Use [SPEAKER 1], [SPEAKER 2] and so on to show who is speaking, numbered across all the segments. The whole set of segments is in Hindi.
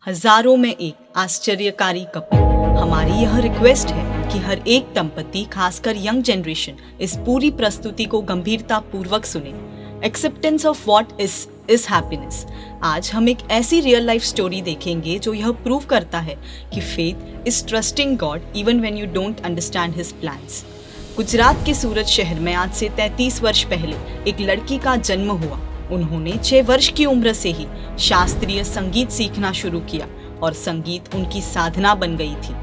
[SPEAKER 1] हजारों में एक आश्चर्यकारी कपल। हमारी यह रिक्वेस्ट है कि हर एक दंपति, खासकर यंग जनरेशन, इस पूरी प्रस्तुति को गंभीरता पूर्वक सुने। Acceptance of what is happiness. आज हम एक ऐसी रियल लाइफ स्टोरी देखेंगे जो यह प्रूव करता है कि faith is trusting God even when you don't understand his plans. Gujarat के सूरत शहर में आज से 33 वर्ष पहले एक लड़की का जन्म हुआ। उन्होंने 6 वर्ष की उम्र से ही शास्त्रीय संगीत सीखना शुरू किया और संगीत उनकी साधना बन गई थी।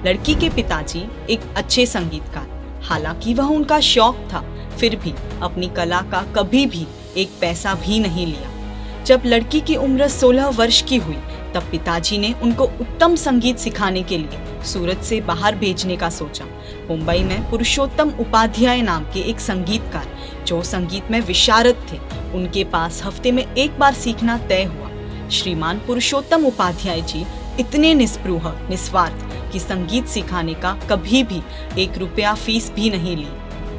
[SPEAKER 1] लड़की के पिताजी एक अच्छे संगीतकार, हालांकि वह उनका शौक था, फिर भी अपनी कला का कभी भी एक पैसा भी नहीं लिया। जब लड़की की उम्र 16 वर्ष की हुई तब पिताजी ने उनको उत्तम संगीत सिखाने के लिए सूरत से बाहर भेजने का सोचा। मुंबई में पुरुषोत्तम उपाध्याय नाम के एक संगीतकार, जो संगीत में विशारद थे, उनके पास हफ्ते में एक बार सीखना तय हुआ। श्रीमान पुरुषोत्तम उपाध्याय जी इतने निस्पृह, निस्वार्थ कि संगीत सिखाने का कभी भी 1 रुपया फीस भी नहीं ली।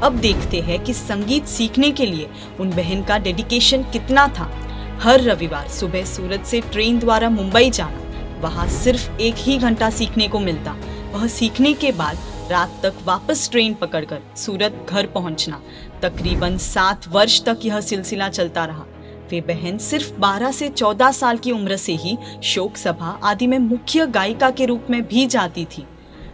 [SPEAKER 1] अब देखते हैं कि संगीत सीखने के लिए उन बहन का डेडिकेशन कितना था। हर रविवार सुबह सूरत से ट्रेन द्वारा मुंबई जाना, वहाँ सिर्फ 1 ही घंटा सीखने को मिलता। वह सीखने के बाद रात तक वापस ट्रेन पकड़कर सूरत घर पहुंचना। तकरीबन 7 वर्ष तक यह सिलसिला चलता रहा। वे बहन सिर्फ 12 से 14 साल की उम्र से ही शोक सभा आदि में मुख्य गायिका के रूप में भी जाती थी।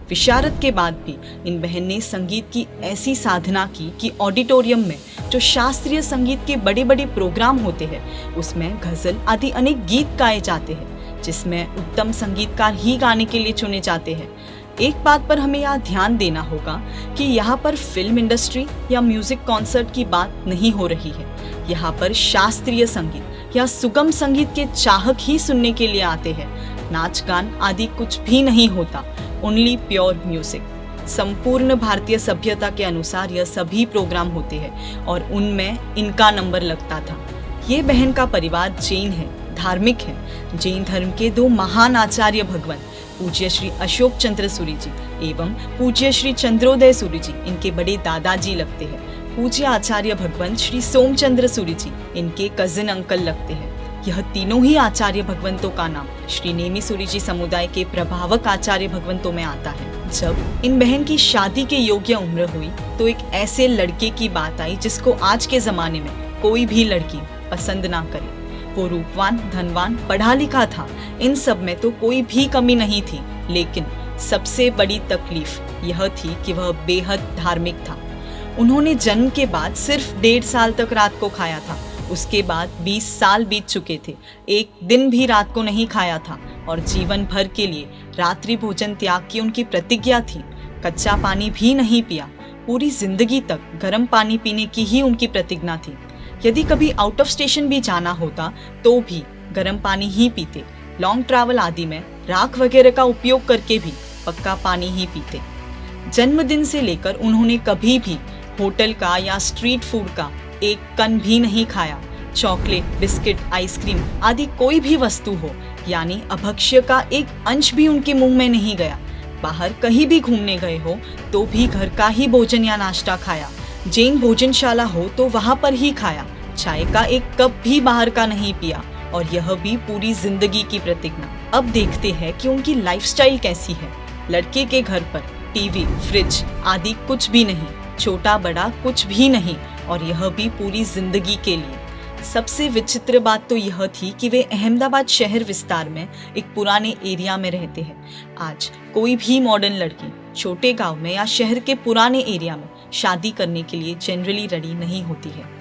[SPEAKER 1] विशारद के बाद भी इन बहन ने संगीत की ऐसी साधना की कि ऑडिटोरियम में जो शास्त्रीय संगीत के बड़े बड़े प्रोग्राम होते हैं, उसमें गजल आदि अनेक गीत गाए जाते हैं, जिसमें उत्तम संगीतकार ही गाने के लिए चुने जाते हैं। एक बात पर हमें यहाँ ध्यान देना होगा कि यहाँ पर फिल्म इंडस्ट्री या म्यूजिक कॉन्सर्ट की बात नहीं हो रही है। यहाँ पर शास्त्रीय संगीत या सुगम संगीत के चाहक ही सुनने के लिए आते हैं। नाच गान आदि कुछ भी नहीं होता, ओनली प्योर म्यूजिक। संपूर्ण भारतीय सभ्यता के अनुसार यह सभी प्रोग्राम होते हैं और उनमें इनका नंबर लगता था। ये बहन का परिवार जैन है, धार्मिक है। जैन धर्म के 2 महान आचार्य भगवान पूज्य श्री अशोक चंद्र सूरी जी एवं पूज्य श्री चंद्रोदय सूरी जी इनके बड़े दादाजी लगते हैं। पूज्य आचार्य भगवंत श्री सोमचंद्र सूरी जी इनके कजिन अंकल लगते हैं। यह तीनों ही आचार्य भगवंतों का नाम श्री नेमी सूरी जी समुदाय के प्रभावक आचार्य भगवंतों में आता है। जब इन बहन की शादी के योग्य उम्र हुई तो एक ऐसे लड़के की बात आई जिसको आज के जमाने में कोई भी लड़की पसंद ना करे। वो रूपवान, धनवान, पढ़ा लिखा था, इन सब में तो कोई भी कमी नहीं थी, लेकिन सबसे बड़ी तकलीफ यह थी कि वह बेहद धार्मिक था। उन्होंने जन्म के बाद सिर्फ 1.5 साल तक रात को खाया था। उसके बाद 20 साल बीत चुके थे, एक दिन भी रात को नहीं खाया था और जीवन भर के लिए रात्रि भोजन त्याग की उनकी प्रतिज्ञा थी। कच्चा पानी भी नहीं पिया। पूरी जिंदगी तक गर्म पानी पीने की ही उनकी प्रतिज्ञा थी। यदि कभी आउट ऑफ स्टेशन भी जाना होता तो भी गर्म पानी ही पीते। लॉन्ग ट्रैवल आदि में राख वगैरह का उपयोग करके भी पक्का पानी ही पीते। जन्मदिन से लेकर उन्होंने कभी भी होटल का या स्ट्रीट फूड का एक कण भी नहीं खाया। चॉकलेट, बिस्किट, आइसक्रीम आदि कोई भी वस्तु हो, यानी अभक्ष्य का एक अंश भी उनके मुंह में नहीं गया। बाहर कहीं भी घूमने गए हो तो भी घर का ही भोजन या नाश्ता खाया। जैन भोजनशाला हो तो वहां पर ही खाया। चाय का एक कप भी बाहर का नहीं पिया, और यह भी पूरी जिंदगी की प्रतिज्ञा। अब देखते हैं कि उनकी लाइफस्टाइल कैसी है। लड़के के घर पर टीवी, फ्रिज आदि कुछ भी नहीं, छोटा बड़ा कुछ भी नहीं, और यह भी पूरी जिंदगी के लिए। सबसे विचित्र बात तो यह थी कि वे अहमदाबाद शहर विस्तार में एक पुराने एरिया में रहते हैं। आज कोई भी मॉडर्न लड़की छोटे गांव में या शहर के पुराने एरिया में शादी करने के लिए जनरली रेडी नहीं होती है।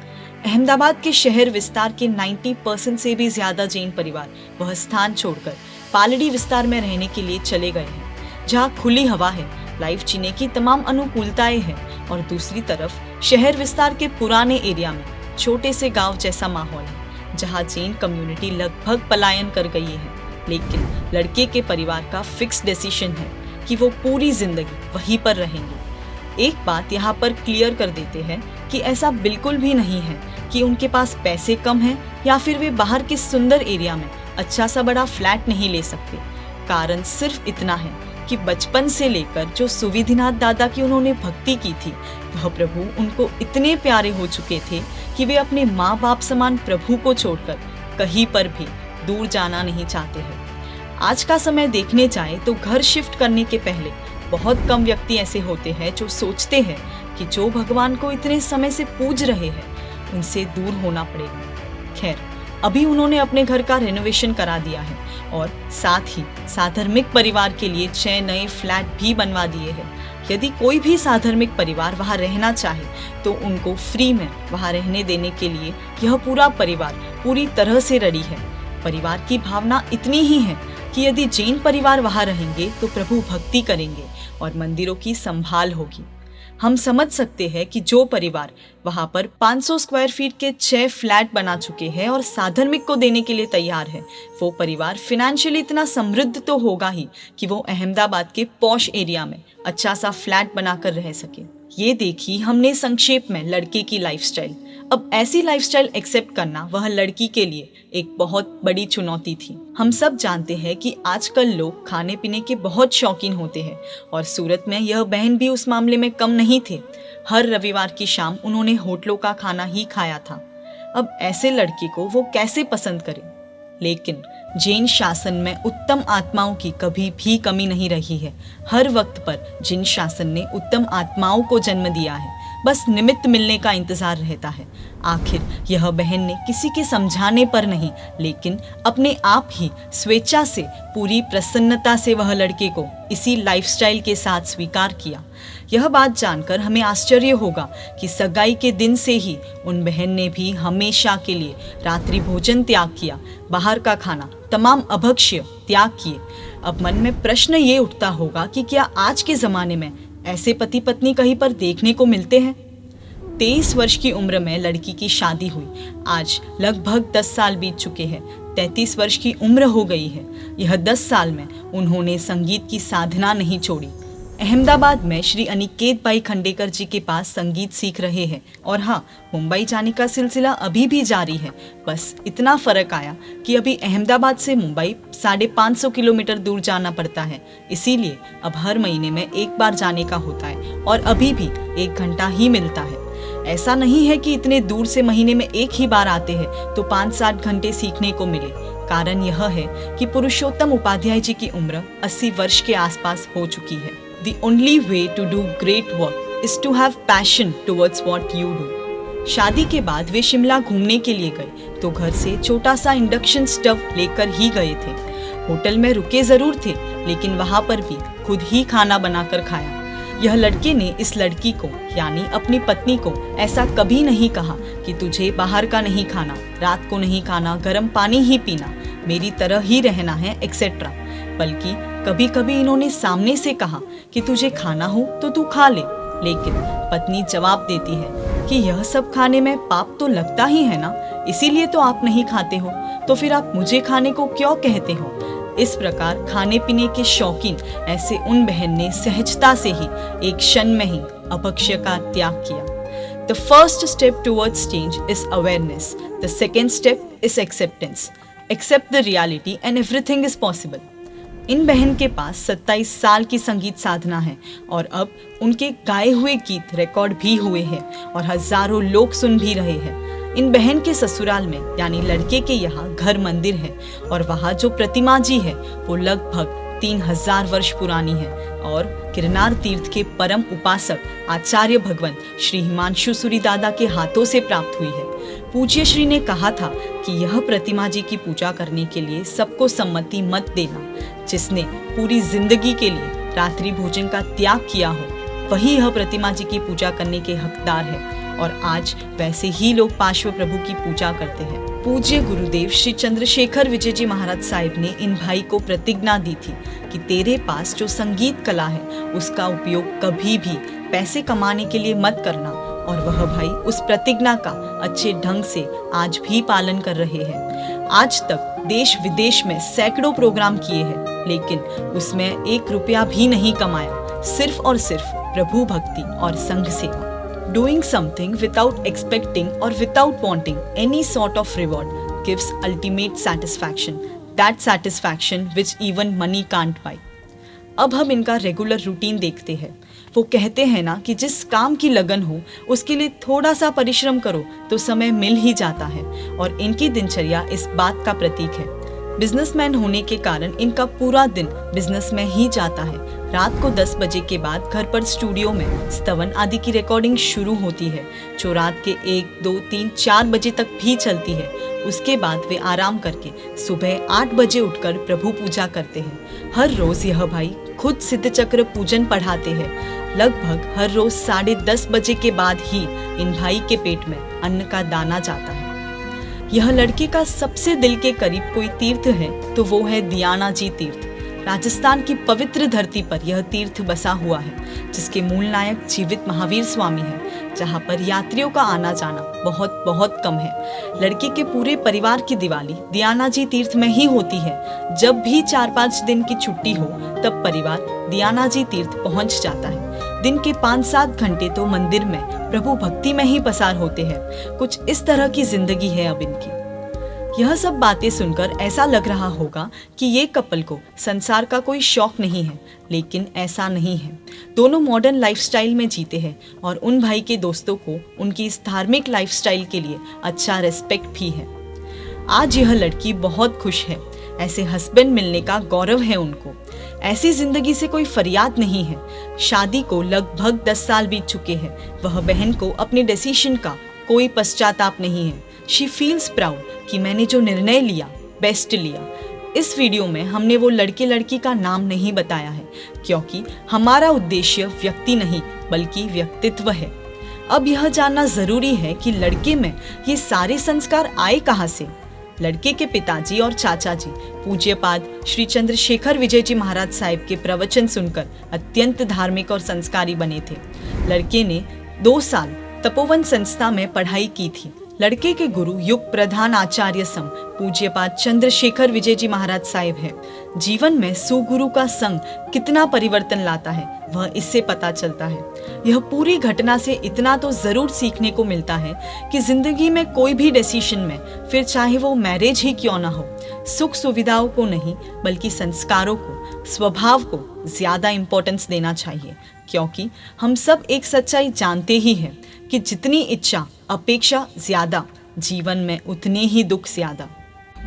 [SPEAKER 1] अहमदाबाद के शहर विस्तार के 90% से भी ज्यादा जैन परिवार वह स्थान छोड़कर पालड़ी विस्तार में रहने के लिए चले गए हैं, जहाँ खुली हवा है, लाइफ जीने की तमाम अनुकूलताएं हैं, और दूसरी तरफ शहर विस्तार के पुराने एरिया में छोटे से गांव जैसा माहौल है, जहां जैन कम्युनिटी लगभग पलायन कर गई है। लेकिन लड़के के परिवार का फिक्स डिसीजन है कि वो पूरी जिंदगी वहीं पर रहेंगे। एक बात यहाँ पर क्लियर कर देते हैं कि ऐसा बिल्कुल भी नहीं है कि उनके पास पैसे कम हैं या फिर वे बाहर के सुंदर एरिया में अच्छा सा बड़ा फ्लैट नहीं ले सकते। कारण सिर्फ इतना है कि बचपन से लेकर जो सुविधिनाथ दादा की उन्होंने भक्ति की थी, वह प्रभु उनको इतने प्यारे हो चुके थे कि वे अपने माँ बाप समान प्रभु को छोड़कर कहीं पर भी दूर जाना नहीं चाहते हैं। आज का समय देखने जाए तो घर शिफ्ट करने के पहले बहुत कम व्यक्ति ऐसे होते हैं जो सोचते हैं कि जो भगवान को इतने समय से पूज रहे हैं उनसे दूर होना पड़ेगा। खैर, अभी उन्होंने अपने घर का रेनोवेशन करा दिया है और साथ ही साधर्मिक परिवार के लिए 6 नए फ्लैट भी बनवा दिए हैं। यदि कोई भी साधर्मिक परिवार वहां रहना चाहे तो उनको फ्री में वहां रहने देने के लिए यह पूरा परिवार पूरी तरह से रेडी है। परिवार की भावना इतनी ही है कि यदि जैन परिवार वहां रहेंगे तो प्रभु भक्ति करेंगे और मंदिरों की संभाल होगी। हम समझ सकते हैं कि जो परिवार वहां पर 500 स्क्वायर फीट के 6 फ्लैट बना चुके हैं और साधर्मिक को देने के लिए तैयार है, वो परिवार फाइनेंशियली इतना समृद्ध तो होगा ही कि वो अहमदाबाद के पॉश एरिया में अच्छा सा फ्लैट बनाकर रह सके। ये देखी हमने संक्षेप में लड़के की लाइफस्टाइल। अब ऐसी लाइफस्टाइल एक्सेप्ट करना वह लड़की के लिए एक बहुत बड़ी चुनौती थी। हम सब जानते हैं कि आजकल लोग खाने पीने के बहुत शौकीन होते हैं और सूरत में यह बहन भी उस मामले में कम नहीं थे। हर रविवार की शाम उन्होंने होटलों का खाना ही खाया था। अब ऐसे लड़के को वो कैसे पसंद करे? लेकिन जैन शासन में उत्तम आत्माओं की कभी भी कमी नहीं रही है। हर वक्त पर जैन शासन ने उत्तम आत्माओं को जन्म दिया है, बस निमित्त मिलने का इंतजार रहता है। आखिर यह बहन ने किसी के समझाने पर नहीं, लेकिन अपने आप ही स्वेच्छा से पूरी प्रसन्नता से वह लड़के को इसी लाइफस्टाइल के साथ स्वीकार किया। यह बात जानकर हमें आश्चर्य होगा कि सगाई के दिन से ही उन बहन ने भी हमेशा के लिए रात्रि भोजन त्याग किया, बाहर का खाना, तमाम अभक्ष्य त्याग किए। अब मन में प्रश्न ये उठता होगा कि क्या आज के जमाने में ऐसे पति पत्नी कहीं पर देखने को मिलते हैं? 23 वर्ष की उम्र में लड़की की शादी हुई। आज लगभग 10 साल बीत चुके हैं। 33 वर्ष की उम्र हो गई है। यह 10 साल में उन्होंने संगीत की साधना नहीं छोड़ी। अहमदाबाद में श्री अनिकेत भाई खंडेकर जी के पास संगीत सीख रहे हैं और हाँ, मुंबई जाने का सिलसिला अभी भी जारी है। बस इतना फर्क आया कि अभी अहमदाबाद से मुंबई 550 किलोमीटर दूर जाना पड़ता है, इसीलिए अब हर महीने में एक बार जाने का होता है और अभी भी 1 घंटा ही मिलता है। ऐसा नहीं है कि इतने दूर से महीने में एक ही बार आते हैं तो 5-7 घंटे सीखने को मिले। कारण यह है कि पुरुषोत्तम उपाध्याय जी की उम्र 80 वर्ष के आसपास हो चुकी है। The only way to do great work is to have passion towards what you do। शादी के बाद वे शिमला घूमने के लिए गए तो घर से छोटा सा इंडक्शन स्टव लेकर ही गए थे। होटल में रुके जरूर थे, लेकिन वहां पर भी खुद ही खाना बनाकर खाया। यह लड़के ने इस लड़की को यानी अपनी पत्नी को ऐसा कभी नहीं कहा कि तुझे बाहर का नहीं खाना, रात को नहीं खाना, गर्म पानी ही पीना, मेरी तरह ही रहना है एक्सेट्रा। बल्कि कभी कभी इन्होंने सामने से कहा कि तुझे खाना हो तो तू खा ले, लेकिन पत्नी जवाब देती है कि यह सब खाने में पाप तो लगता ही है ना, इसीलिए तो आप नहीं खाते हो, तो फिर आप मुझे खाने को क्यों कहते हो? इस प्रकार खाने पीने के शौकीन ऐसे उन बहन ने सहजता से ही एक क्षण में ही अभक्ष्य का त्याग किया। The first step towards change is awareness. The second step is acceptance. Accept the reality and everything is possible. इन बहन के पास 27 साल की संगीत साधना है और अब उनके गाए हुए गीत रिकॉर्ड भी हुए हैं और हजारों लोग सुन भी रहे हैं। इन बहन के ससुराल में यानी लड़के के यहाँ घर मंदिर है और वहाँ जो प्रतिमा जी है वो लगभग 3000 वर्ष पुरानी है और गिरनार तीर्थ के परम उपासक आचार्य भगवंत श्री हिमांशु सूरी दादा के हाथों से प्राप्त हुई है। पूज्य श्री ने कहा था कि यह प्रतिमा जी की पूजा करने के लिए सबको सम्मति मत देना। जिसने पूरी जिंदगी के लिए रात्रि भोजन का त्याग किया हो वही यह प्रतिमा जी की पूजा करने के हकदार है और आज वैसे ही लोग पार्श्व प्रभु की पूजा करते हैं। पूज्य गुरुदेव श्री चंद्रशेखर विजय जी महाराज साहिब ने इन भाई को प्रतिज्ञा दी थी कि तेरे पास जो संगीत कला है उसका उपयोग कभी भी पैसे कमाने के लिए मत करना, और वह भाई उस प्रतिज्ञा का अच्छे ढंग से आज भी पालन कर रहे हैं। आज तक देश विदेश में सैकड़ों प्रोग्राम किए हैं, लेकिन उसमें 1 रुपया भी नहीं कमाया, सिर्फ और सिर्फ प्रभु भक्ति और संघ सेवा। Doing something without expecting or without wanting any sort of reward gives ultimate satisfaction, that satisfaction which even money can't buy। अब हम इनका रेगुलर रूटीन देखते हैं। वो कहते हैं ना कि जिस काम की लगन हो उसके लिए थोड़ा सा परिश्रम करो तो समय मिल ही जाता है, और इनकी दिनचर्या इस बात का प्रतीक है। बिजनेसमैन होने के कारण इनका पूरा दिन बिजनेस में ही जाता है। रात को 10 बजे के बाद घर पर स्टूडियो में स्तवन आदि की रिकॉर्डिंग शुरू होती है, जो रात के 1, 2, 3, 4 बजे तक भी चलती है। उसके बाद वे आराम करके सुबह 8 बजे उठकर प्रभु पूजा करते हैं। हर रोज यह भाई खुद सिद्ध चक्र पूजन पढ़ाते हैं। लगभग हर रोज 10:30 बजे के बाद ही इन भाई के पेट में अन्न का दाना जाता है। यह लड़के का सबसे दिल के करीब कोई तीर्थ है तो वो है दियाना जी तीर्थ। राजस्थान की पवित्र धरती पर यह तीर्थ बसा हुआ है, जिसके मूल नायक जीवित महावीर स्वामी हैं, जहां पर यात्रियों का आना जाना बहुत बहुत कम है। लड़के के पूरे परिवार की दिवाली दियाना जी तीर्थ में ही होती है। जब भी 4-5 दिन की छुट्टी हो तब परिवार दियाना जी तीर्थ पहुंच जाता है। दिन के 5-7 घंटे तो मंदिर में प्रभु भक्ति में ही पसार होते हैं। कुछ इस तरह की जिंदगी है अब इनकी। यह सब बातें सुनकर ऐसा लग रहा होगा कि ये कपल को संसार का कोई शौक नहीं है, लेकिन ऐसा नहीं है। दोनों मॉडर्न लाइफस्टाइल में जीते हैं और उन भाई के दोस्तों को उनकी इस धार्मिक लाइफस्टाइल के लिए अच्छा रिस्पेक्ट भी है। आज यह लड़की बहुत खुश है। ऐसे हस्बैंड मिलने का गौरव है उनको। ऐसी जिंदगी से कोई फरियाद नहीं है। शादी को लगभग 10 साल बीत चुके हैं। वह बहन को अपने डिसीजन का कोई पश्चाताप नहीं है। शी फील्स प्राउड कि मैंने जो निर्णय लिया बेस्ट लिया। इस वीडियो में हमने वो लड़के लड़की का नाम नहीं बताया है, क्योंकि हमारा उद्देश्य व्यक्ति नहीं बल्कि व्यक्तित्व है। अब यह जानना जरूरी है कि लड़के में ये सारे संस्कार आए कहाँ से। लड़के के पिताजी और चाचा जी पूज्यपाद श्री चंद्रशेखर विजय जी महाराज साहिब के प्रवचन सुनकर अत्यंत धार्मिक और संस्कारी बने थे। लड़के ने 2 साल तपोवन संस्था में पढ़ाई की थी। लड़के के गुरु युग प्रधान आचार्य सम पूज्यपाद चंद्रशेखर विजय जी महाराज साहिब है। जीवन में सुगुरु का संग कितना परिवर्तन लाता है वह इससे पता चलता है। यह पूरी घटना से इतना तो जरूर सीखने को मिलता है कि जिंदगी में कोई भी डिसीजन में, फिर चाहे वो मैरिज ही क्यों ना हो, सुख सुविधाओं को नहीं बल्कि संस्कारों को, स्वभाव को ज्यादा इंपॉर्टेंस देना चाहिए। क्योंकि हम सब एक सच्चाई जानते ही हैं कि जितनी इच्छा अपेक्षा ज्यादा, जीवन में उतने ही दुख ज्यादा।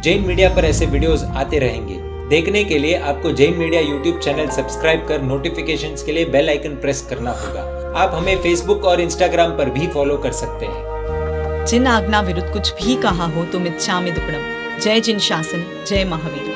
[SPEAKER 2] जैन मीडिया पर ऐसे वीडियोस आते रहेंगे। देखने के लिए आपको Jain media YouTube channel subscribe कर नोटिफिकेशंस के लिए बेल आइकन प्रेस करना होगा। आप हमें फेसबुक और इंस्टाग्राम पर भी फॉलो कर सकते हैं।
[SPEAKER 1] जिन आज्ञा विरुद्ध कुछ भी कहा हो तो मिच्छामि दुक्कडम। जय जिन शासन, जय महावीर।